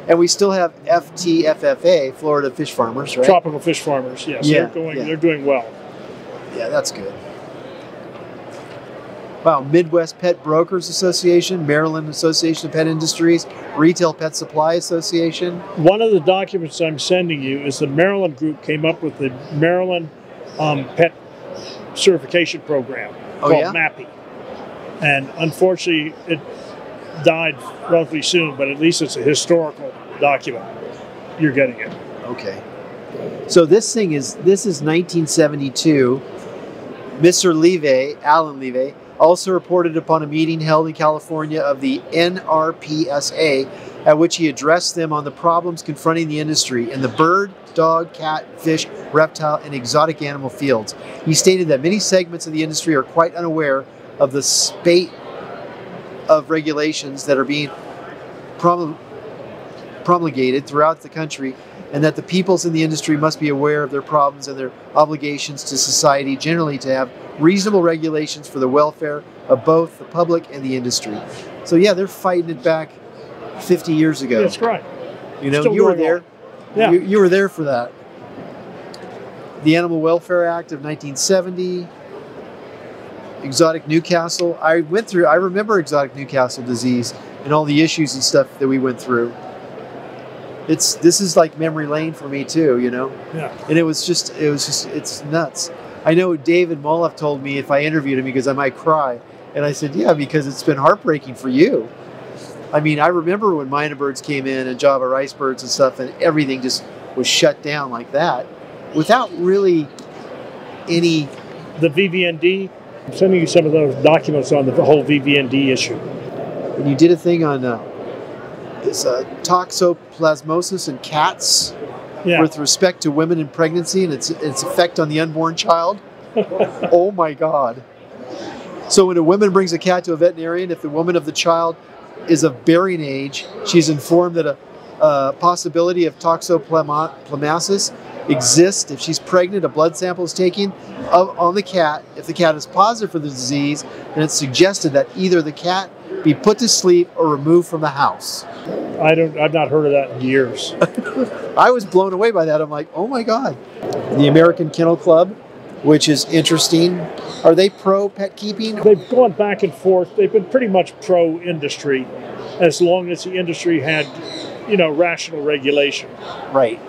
And we still have FTFFA, Florida Fish Farmers, right? Tropical Fish Farmers, yes. Yeah, they're doing well. Yeah, that's good. Wow, Midwest Pet Brokers Association, Maryland Association of Pet Industries, Retail Pet Supply Association. One of the documents I'm sending you is the Maryland group came up with the Maryland Pet Certification Program called MAPI. And unfortunately, it died relatively soon, but at least it's a historical document. You're getting it. Okay. So this is 1972. Mr. Levy, Alan Levy, also reported upon a meeting held in California of the NRPSA, at which he addressed them on the problems confronting the industry in the bird, dog, cat, fish, reptile, and exotic animal fields. He stated that many segments of the industry are quite unaware of the spate of regulations that are being promulgated throughout the country, and that the peoples in the industry must be aware of their problems and their obligations to society generally to have reasonable regulations for the welfare of both the public and the industry. So yeah, they're fighting it back 50 years ago. That's right. You know, Still you were going there. on. Yeah. You were there for that. The Animal Welfare Act of 1970, exotic Newcastle. I remember exotic Newcastle disease and all the issues and stuff that we went through. This is like memory lane for me too, you know? Yeah. And it's nuts. I know David MOAPH told me if I interviewed him because I might cry. And I said, yeah, because it's been heartbreaking for you. I mean, I remember when Minor Birds came in and Java rice birds and stuff, and everything just was shut down like that without really any... The VVND, I'm sending you some of those documents on the whole VVND issue. When you did a thing on toxoplasmosis in cats, Yeah. with respect to women in pregnancy and its effect on the unborn child. Oh my God. So when a woman brings a cat to a veterinarian, if the woman of the child is of bearing age, she's informed that a possibility of toxoplasmosis exists. If she's pregnant, a blood sample is taken on the cat. If the cat is positive for the disease, then it's suggested that either the cat be put to sleep or removed from the house. I've not heard of that in years. I was blown away by that. I'm like, oh my God. The American Kennel Club, which is interesting. Are they pro pet keeping? They've gone back and forth. They've been pretty much pro industry as long as the industry had, rational regulation. Right.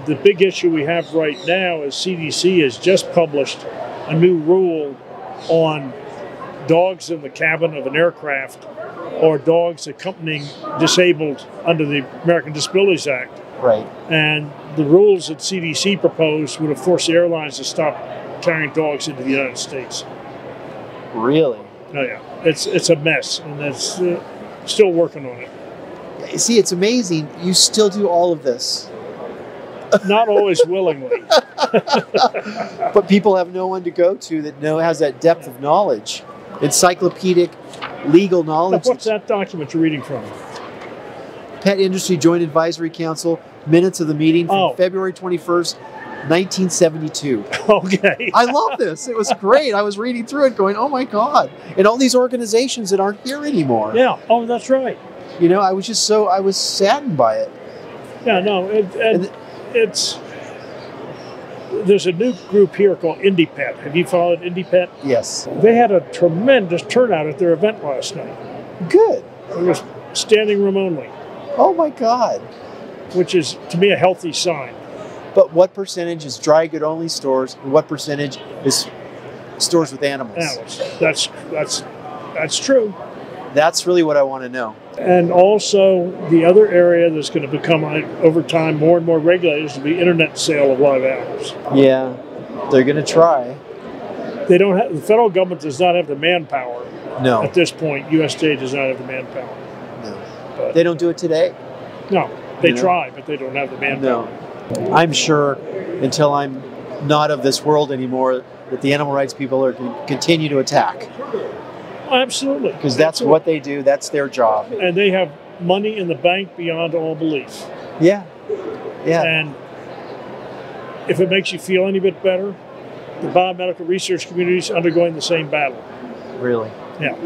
The big issue we have right now is CDC has just published a new rule on dogs in the cabin of an aircraft or dogs accompanying disabled under the American Disabilities Act. Right. And the rules that CDC proposed would have forced the airlines to stop carrying dogs into the United States. Really? Oh yeah, it's a mess, and it's still working on it. See, it's amazing. You still do all of this. Not always willingly. But people have no one to go to that has that depth of knowledge. Encyclopedic legal knowledge. Now, what's that document you're reading from? Pet Industry Joint Advisory Council, minutes of the meeting from February 21st, 1972. Okay. I love this. It was great. I was reading through it going, oh my God. And all these organizations that aren't here anymore. Yeah. Oh, that's right. I was just I was saddened by it. Yeah, no, there's a new group here called IndiePet. Have you followed IndiePet? Yes. They had a tremendous turnout at their event last night. Good. It was standing room only. Oh my God. Which is, to me, a healthy sign. But what percentage is dry good only stores, and what percentage is stores with animals? Animals. That's true. That's really what I want to know. And also, the other area that's going to become, over time, more and more regulated is the internet sale of live animals. Yeah, they're going to try. They don't have. The federal government does not have the manpower. No. At this point, USDA does not have the manpower. No. But they don't do it today? No. They try, but they don't have the manpower. No. I'm sure until I'm not of this world anymore that the animal rights people are going to continue to attack. Absolutely. Because that's what they do. That's their job. And they have money in the bank beyond all belief. Yeah. Yeah. And if it makes you feel any bit better, the biomedical research community is undergoing the same battle. Really? Yeah.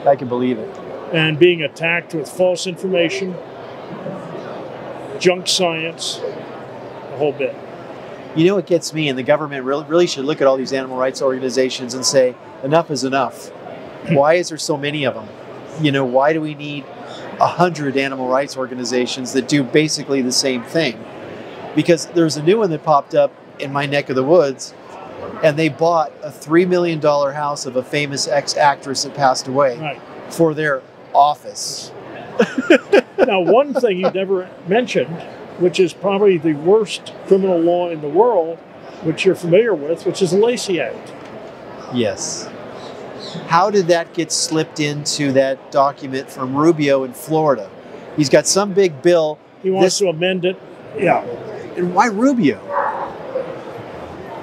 I can believe it. And being attacked with false information, junk science, the whole bit. You know what gets me, and the government really should look at all these animal rights organizations and say, enough is enough. Why is there so many of them? Why do we need 100 animal rights organizations that do basically the same thing? Because there's a new one that popped up in my neck of the woods, and they bought a $3 million house of a famous ex-actress that passed away for their office. Now, one thing you never mentioned, which is probably the worst criminal law in the world, which you're familiar with, which is the Lacey Act. Yes. How did that get slipped into that document from Rubio in Florida? He's got some big bill. He wants to amend it. Yeah. And why Rubio?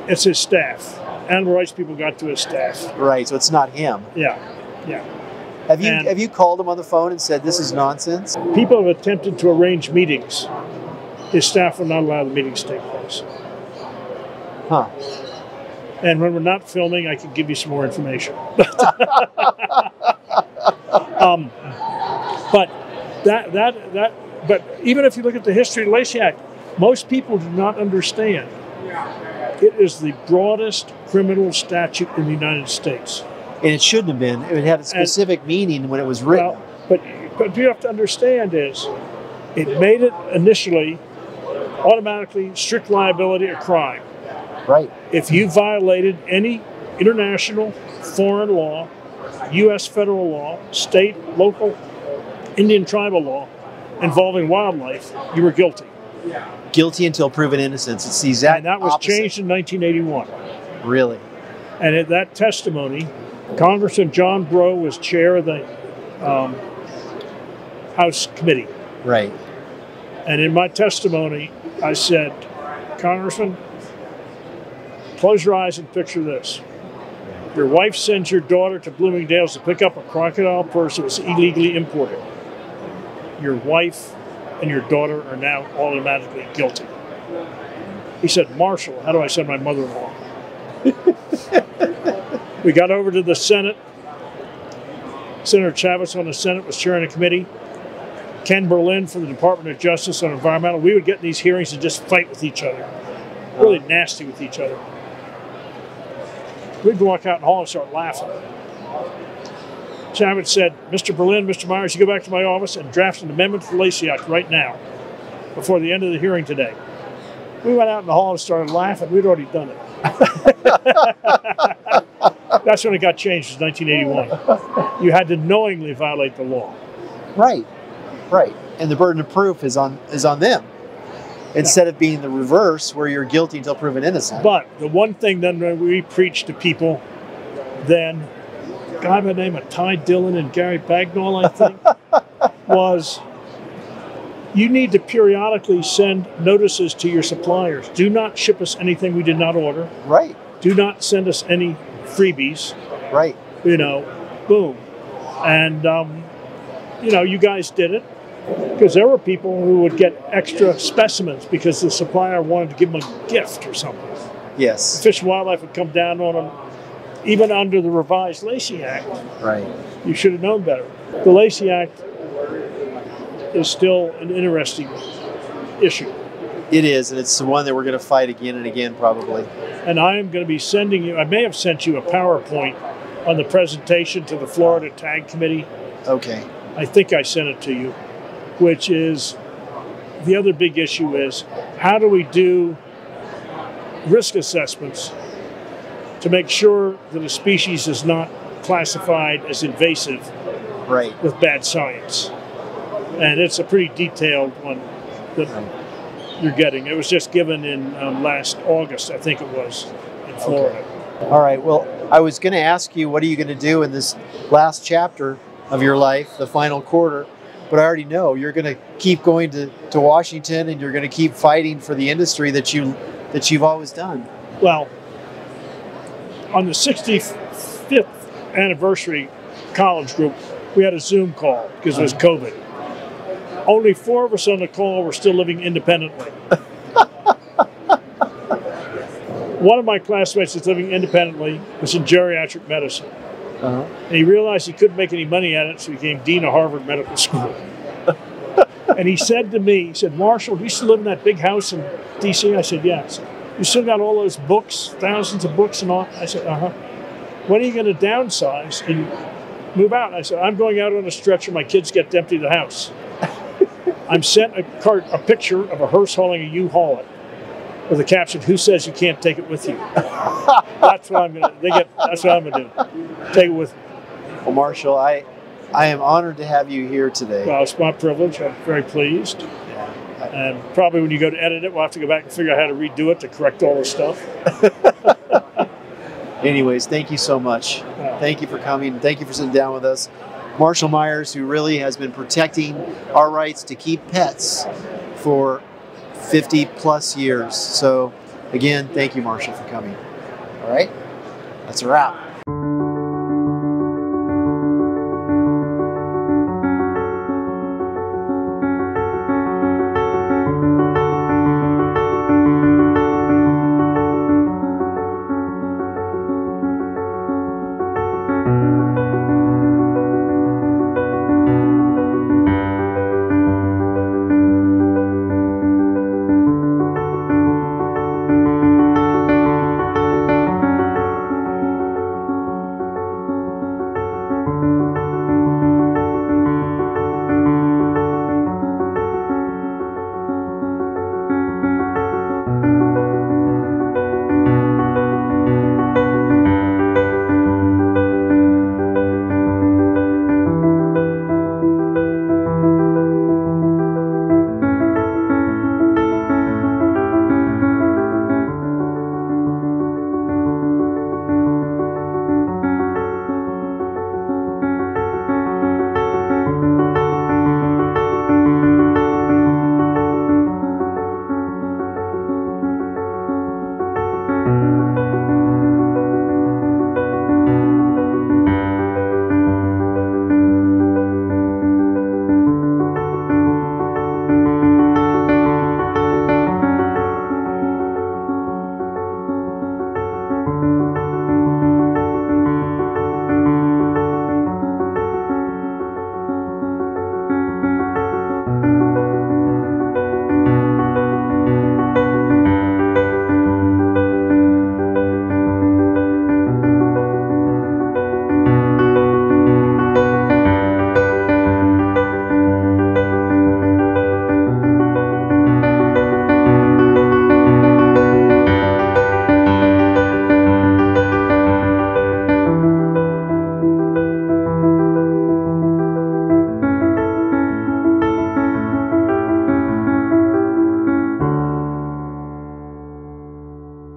It's his staff. Animal rights people got to his staff. Right, so it's not him. Yeah, yeah. Have you called him on the phone and said this is nonsense? People have attempted to arrange meetings. His staff will not allow the meetings to take place. Huh. And when we're not filming, I can give you some more information. But even if you look at the history of the Lacey Act, most people do not understand. It is the broadest criminal statute in the United States. And it shouldn't have been. It had a specific meaning when it was written. Well, but what you have to understand is it made it initially automatically strict liability a crime. Right. If you violated any international, foreign law, U.S. federal law, state, local, Indian tribal law involving wildlife, you were guilty. Guilty until proven innocence. It's the exact And that was opposite. changed in 1981. Really? And at that testimony, Congressman John Breaux was chair of the House committee. Right. And in my testimony, I said, Congressman, close your eyes and picture this. Your wife sends your daughter to Bloomingdale's to pick up a crocodile purse that was illegally imported. Your wife and your daughter are now automatically guilty. He said, Marshall, how do I send my mother-in-law? We got over to the Senate. Senator Chavez on the Senate was chairing a committee. Ken Berlin from the Department of Justice on Environmental. We would get in these hearings and just fight with each other. Really nasty with each other. We'd walk out in the hall and start laughing. Chavez said, Mr. Berlin, Mr. Meyers, you go back to my office and draft an amendment to the Lacey Act right now, before the end of the hearing today. We went out in the hall and started laughing. We'd already done it. That's when it got changed, in 1981. You had to knowingly violate the law. Right. Right. And the burden of proof is on them. Instead of being the reverse, where you're guilty until proven innocent. But the one thing then we preached to people then, a guy by the name of Ty Dillon and Gary Bagnall, I think, was you need to periodically send notices to your suppliers. Do not ship us anything we did not order. Right. Do not send us any freebies. Right. You know, boom. And, you know, you guys did it. Because there were people who would get extra specimens because the supplier wanted to give them a gift or something. Yes. Fish and Wildlife would come down on them, even under the revised Lacey Act. Right. You should have known better. The Lacey Act is still an interesting issue. It is, and it's the one that we're going to fight again and again, probably. And I am going to be sending you, I may have sent you a PowerPoint on the presentation to the Florida Tag Committee. Okay. I think I sent it to you. Which is, the other big issue is, how do we do risk assessments to make sure that a species is not classified as invasive with bad science? And it's a pretty detailed one that you're getting. It was just given in last August, I think it was, in Florida. Okay. All right, well, I was going to ask you, what are you going to do in this last chapter of your life, the final quarter? But I already know you're going to keep going to Washington, and you're going to keep fighting for the industry that you've always done. Well, on the 65th anniversary college group, we had a Zoom call because it was COVID. Only 4 of us on the call were still living independently. One of my classmates that's living independently was in geriatric medicine. And he realized he couldn't make any money at it, so he became dean of Harvard Medical School. And he said to me, he said, Marshall, do you still live in that big house in D.C.? I said, yes. You still got all those books, thousands of books and all? I said, uh-huh. When are you going to downsize and move out? I said, I'm going out on a stretcher. My kids get to empty the house. I'm sent a picture of a hearse hauling a U-Haul it with a caption, who says you can't take it with you? That's what I'm going to, that's what I'm going to do. Take it with me. Well, Marshall, I am honored to have you here today. Well, it's my privilege. I'm very pleased. And probably when you go to edit it, we'll have to go back and figure out how to redo it to correct all the stuff. Anyways, thank you so much. Thank you for coming. Thank you for sitting down with us. Marshall Meyers, who really has been protecting our rights to keep pets for 50 plus years. So again, thank you, Marshall, for coming. All right, that's a wrap.